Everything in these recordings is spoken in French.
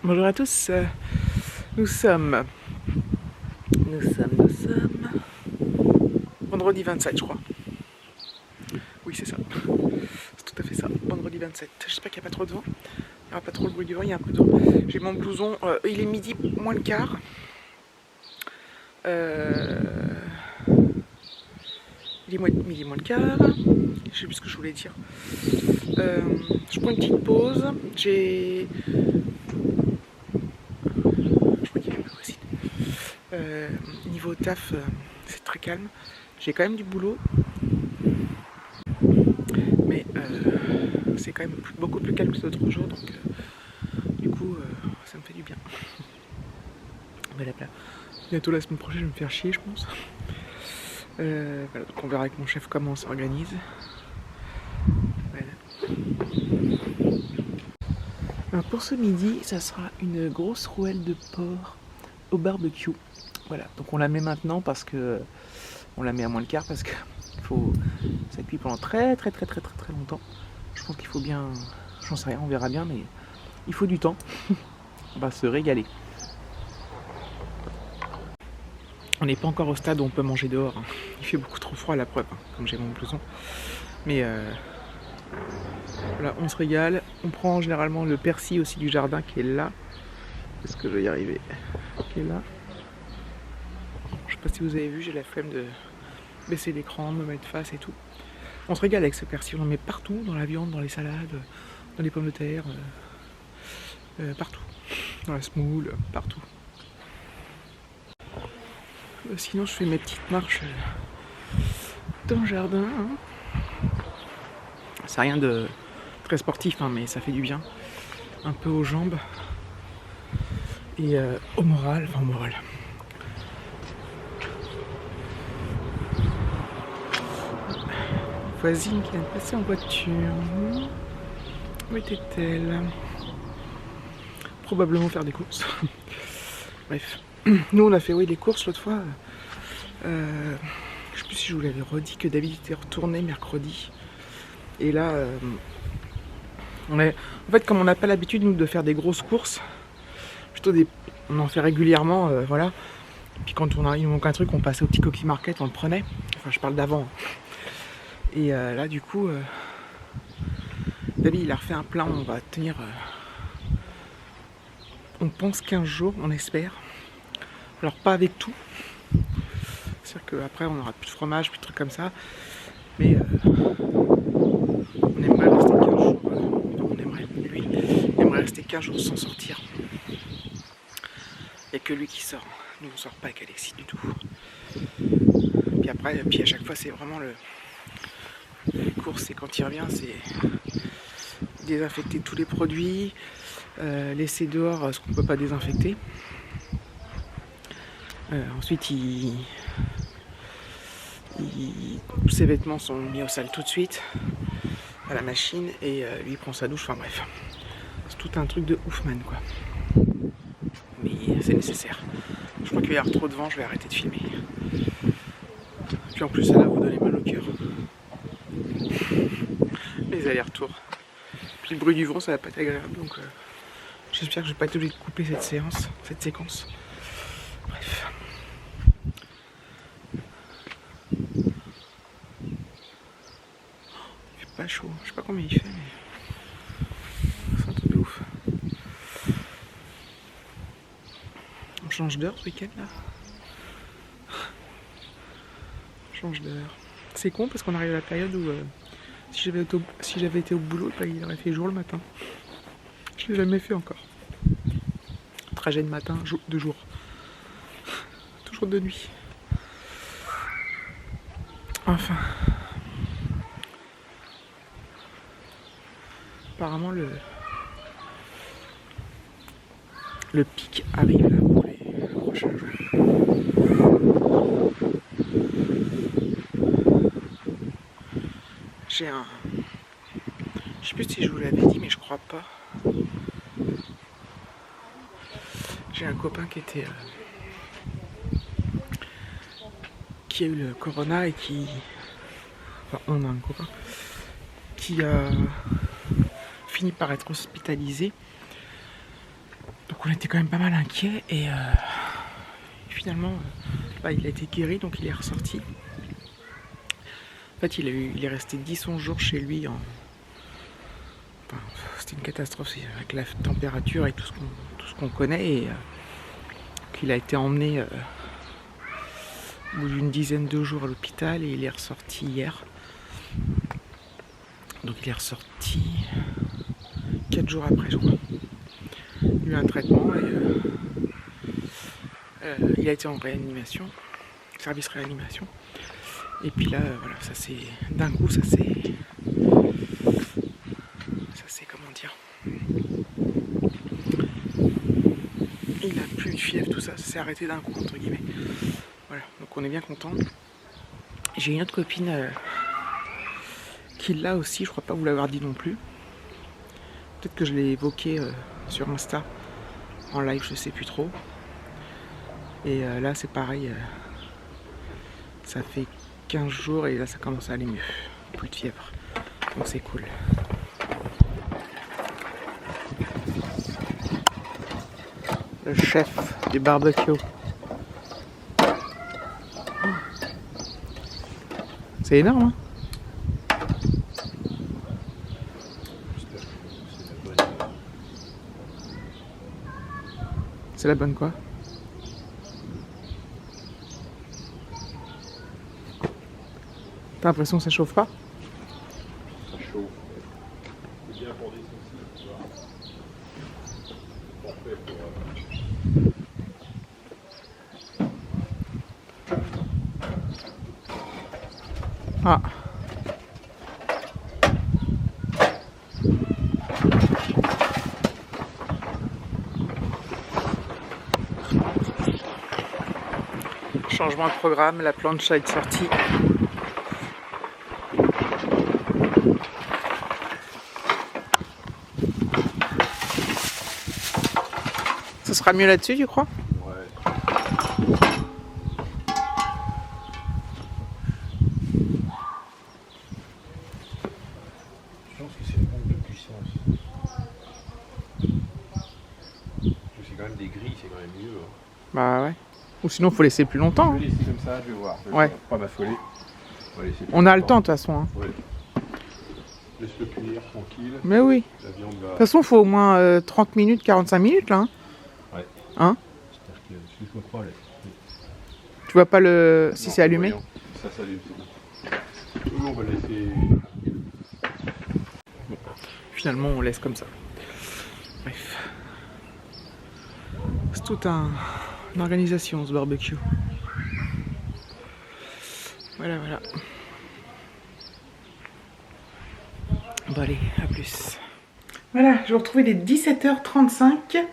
Bonjour à tous, nous sommes vendredi 27 je crois. Oui c'est ça, c'est tout à fait ça, vendredi 27. J'espère qu'il n'y a pas trop de vent, il n'y aura pas trop le bruit du vent, il y a un peu de vent. J'ai mon blouson, il est midi moins le quart. Il est midi moins le quart, je sais plus ce que je voulais dire. Je prends une petite pause, je crois qu'il y a pas aussi. Niveau taf, c'est très calme. J'ai quand même du boulot, mais c'est quand même beaucoup plus calme que d'autres jours, donc du coup, ça me fait du bien. Voilà. Bientôt la semaine prochaine, je vais me faire chier, je pense. Voilà, donc on verra avec mon chef comment on s'organise. Voilà. Alors pour ce midi, ça sera une grosse rouelle de porc au barbecue. Voilà, donc on la met maintenant parce que on la met à moins le quart parce que ça cuit pendant très longtemps. Je pense qu'il faut bien, j'en sais rien, on verra bien, mais il faut du temps. On va se régaler. On n'est pas encore au stade où on peut manger dehors. Il fait beaucoup trop froid à la preuve, comme j'ai mon blouson. Mais voilà, on se régale. On prend généralement le persil aussi du jardin qui est là. Est-ce que je vais y arriver? Qui est là. Je sais pas si vous avez vu, j'ai la flemme de baisser l'écran, de me mettre face et tout. On se régale avec ce persil, on en met partout, dans la viande, dans les salades, dans les pommes de terre, partout. Dans la semoule, partout. Sinon je fais mes petites marches dans le jardin. C'est rien de très sportif, mais ça fait du bien. Un peu aux jambes et au moral. Voisine qui vient de passer en voiture. Où était-elle? Probablement faire des courses. Bref. Nous on a fait les courses l'autre fois. Je sais plus si je vous l'avais redit que David était retourné mercredi. Et là, en fait, comme on n'a pas l'habitude nous de faire des grosses courses, on en fait régulièrement, voilà. Puis quand il manque un truc, on passait au petit Coquille Market, on le prenait. Enfin, je parle d'avant. Et là, du coup, David il a refait un plein. On va tenir, on pense 15 jours, on espère. Alors pas avec tout. C'est-à-dire qu'après on aura plus de fromage, plus de trucs comme ça. Mais on aimerait rester 15 jours. Il aimerait rester 15 jours sans sortir. Il n'y a que lui qui sort. Nous on sort pas avec Alexis du tout. Puis à chaque fois c'est vraiment les courses, et quand il revient c'est désinfecter tous les produits, laisser dehors ce qu'on ne peut pas désinfecter. Ensuite ses vêtements sont mis au sale tout de suite à la machine et lui il prend sa douche, enfin bref. C'est tout un truc de oufman quoi. Mais c'est nécessaire. Je crois qu'il va y avoir trop de vent, je vais arrêter de filmer. Puis en plus ça va vous donner mal au cœur. Les allers-retours. Puis le bruit du vent ça va pas être agréable, donc j'espère que je vais pas être obligé de couper cette séquence. Bref. Il fait pas chaud, je sais pas combien il fait, mais c'est un truc de ouf. On change d'heure ce week-end là. On change d'heure. C'est con parce qu'on arrive à la période où si j'avais été au boulot, il aurait fait jour le matin. Je l'ai jamais fait encore. Trajet de matin, de jour. Toujours de nuit. Enfin. Apparemment le pic arrive là pour les prochains jours. J'ai un... Je sais plus si je vous l'avais dit, mais je crois pas. J'ai un copain qui a eu le corona et qui... Enfin, on a un copain qui a fini par être hospitalisé. Donc on était quand même pas mal inquiets et finalement il a été guéri, donc il est ressorti. En fait il est resté 10-11 jours chez lui enfin, c'était une catastrophe avec la température et tout ce qu'on connaît et qu'il a été emmené au bout d'une dizaine de jours à l'hôpital et il est ressorti hier. Donc il est ressorti 4 jours après je crois. Il a eu un traitement et il a été en réanimation, service réanimation. Et puis là, voilà, ça c'est d'un coup, ça c'est comment dire, il a plus de fièvre, tout ça, ça s'est arrêté d'un coup entre guillemets. Voilà, donc on est bien content. J'ai une autre copine qui l'a aussi, je crois pas vous l'avoir dit non plus. Peut-être que je l'ai évoqué sur Insta en live, je sais plus trop. Et là c'est pareil, ça fait 15 jours et là ça commence à aller mieux, plus de fièvre, donc c'est cool. Le chef du barbecue. C'est énorme, hein? C'est la bonne quoi? T'as l'impression que ça chauffe pas? Ça chauffe. C'est bien pour des saucisses, tu vois. C'est parfait pour... Ah. Changement de programme, la plancha est sortie. Ça sera mieux là-dessus, tu crois? Ouais. Je pense que c'est le manque de puissance. C'est quand même des grilles, c'est quand même mieux. Hein. Bah ouais. Ou sinon, faut laisser plus longtemps. Je vais laisser comme ça, je vais voir. Je vais Ouais. pas m'affoler. On a le temps de toute façon. Hein. Ouais. Laisse-le cuire tranquille. Mais oui. La viande va. De toute façon, il faut au moins 30 minutes, 45 minutes là. Hein. Ouais. Hein? J'espère que celui qu'on croit là. Tu vois pas le si c'est allumé? Ça s'allume, c'est bon. On va laisser. Bon. Finalement, on laisse comme ça. Bref. C'est toute une organisation ce barbecue. Voilà, voilà. Bon allez, à plus. Voilà, je vous retrouve, il est 17h35.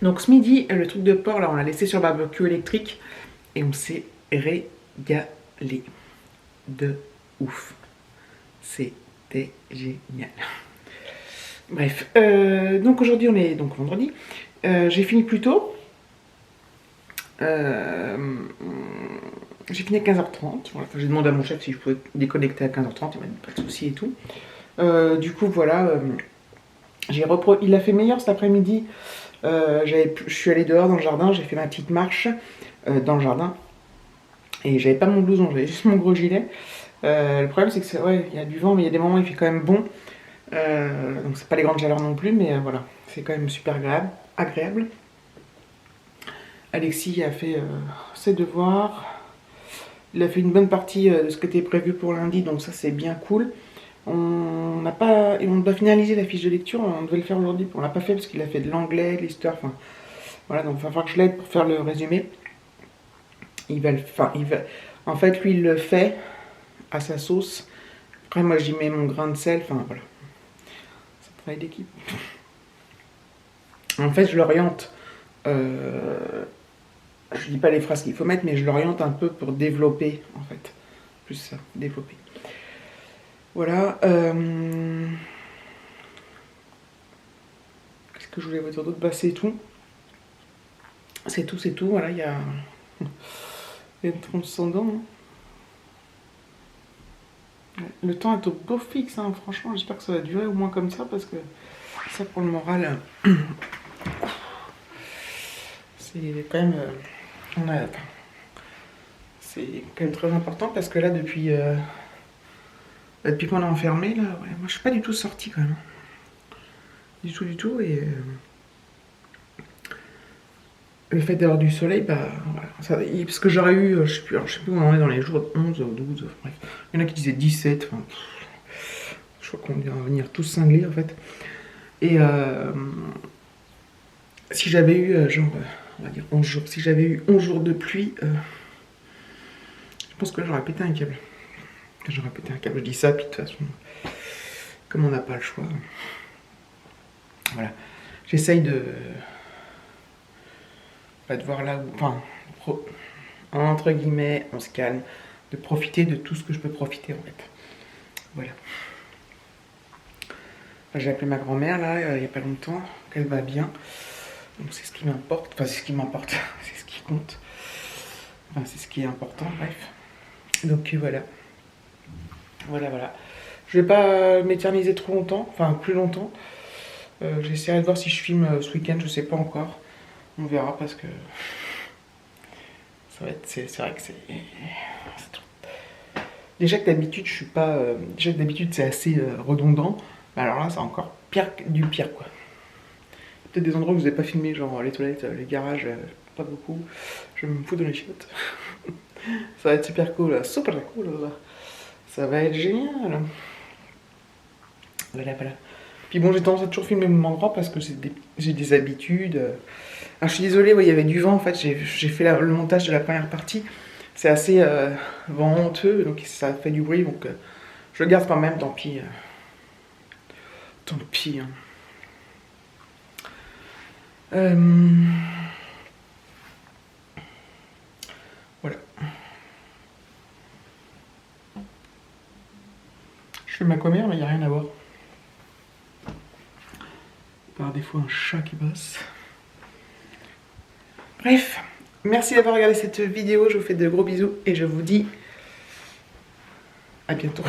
Donc ce midi, le truc de porc, là, on l'a laissé sur barbecue électrique. Et on s'est régalé. De ouf. C'était génial. Bref, donc aujourd'hui, on est donc vendredi. J'ai fini plus tôt. J'ai fini à 15h30. Voilà. J'ai demandé à mon chef si je pouvais déconnecter à 15h30. Il m'a dit pas de souci et tout. Du coup, voilà. Il a fait meilleur cet après-midi. Je suis allée dehors dans le jardin. J'ai fait ma petite marche dans le jardin. Et j'avais pas mon blouson, j'avais juste mon gros gilet. Le problème, c'est que ouais, il y a du vent, mais il y a des moments où il fait quand même bon. Donc, c'est pas les grandes chaleurs non plus, mais voilà. C'est quand même super agréable. Alexis a fait ses devoirs. Il a fait une bonne partie de ce qui était prévu pour lundi, donc ça c'est bien cool. On doit finaliser la fiche de lecture, on devait le faire aujourd'hui, on l'a pas fait parce qu'il a fait de l'anglais, de l'histoire, enfin voilà, donc il va falloir que je l'aide pour faire le résumé. En fait, lui il le fait à sa sauce. Après moi j'y mets mon grain de sel, enfin voilà. C'est un travail d'équipe. En fait je l'oriente. Je dis pas les phrases qu'il faut mettre, mais je l'oriente un peu pour développer, en fait. Plus ça, développer. Voilà. Qu'est-ce que je voulais vous dire d'autre? Bah, c'est tout. C'est tout, c'est tout. Voilà, il y a une tronche sans dents. Hein. Le temps est au beau fixe, hein. Franchement, j'espère que ça va durer au moins comme ça, parce que Ça pour le moral, c'est quand même... c'est quand même très important parce que là, depuis qu'on est enfermé, là, ouais, moi je suis pas du tout sortie quand même. Du tout, et le fait d'avoir du soleil, bah voilà. Parce que j'aurais eu, je sais plus où on en est dans les jours 11 ou 12, bref. Il y en a qui disaient 17, enfin, je crois qu'on vient venir tous cinglés en fait. Et si j'avais eu, genre, on va dire 11 jours, si j'avais eu 11 jours de pluie, je pense que j'aurais pété un câble. J'aurais pété un câble, je dis ça, puis de toute façon, comme on n'a pas le choix. Voilà. J'essaye de voir là où... Enfin, entre guillemets, on se calme, de profiter de tout ce que je peux profiter en fait. Voilà. J'ai appelé ma grand-mère là, il n'y a pas longtemps, qu'elle va bien. Donc c'est ce qui m'importe, enfin c'est ce qui m'importe, c'est ce qui compte. Enfin c'est ce qui est important, bref. Donc voilà. Voilà. Je vais pas m'éterniser trop longtemps, enfin plus longtemps. J'essaierai de voir si je filme ce week-end, je sais pas encore. On verra parce que ça va être, c'est vrai que c'est déjà que d'habitude je suis pas, déjà que d'habitude c'est assez redondant. Mais alors là c'est encore pire du pire quoi. Peut-être des endroits que vous n'avez pas filmé, genre les toilettes, les garages, pas beaucoup. Je me fous dans les chiottes. Ça va être super cool, super cool. Là. Ça va être génial. Voilà. Puis bon, j'ai tendance à toujours filmer le même endroit parce que j'ai des habitudes. Alors, je suis désolée, ouais, il y avait du vent en fait. J'ai fait le montage de la première partie. C'est assez venteux, donc ça fait du bruit. Donc je le garde quand même, tant pis. Tant pis. Hein. Voilà. Je fais ma commère, mais il n'y a rien à voir. Par défaut, un chat qui passe. Bref, merci d'avoir regardé cette vidéo. Je vous fais de gros bisous et je vous dis à bientôt.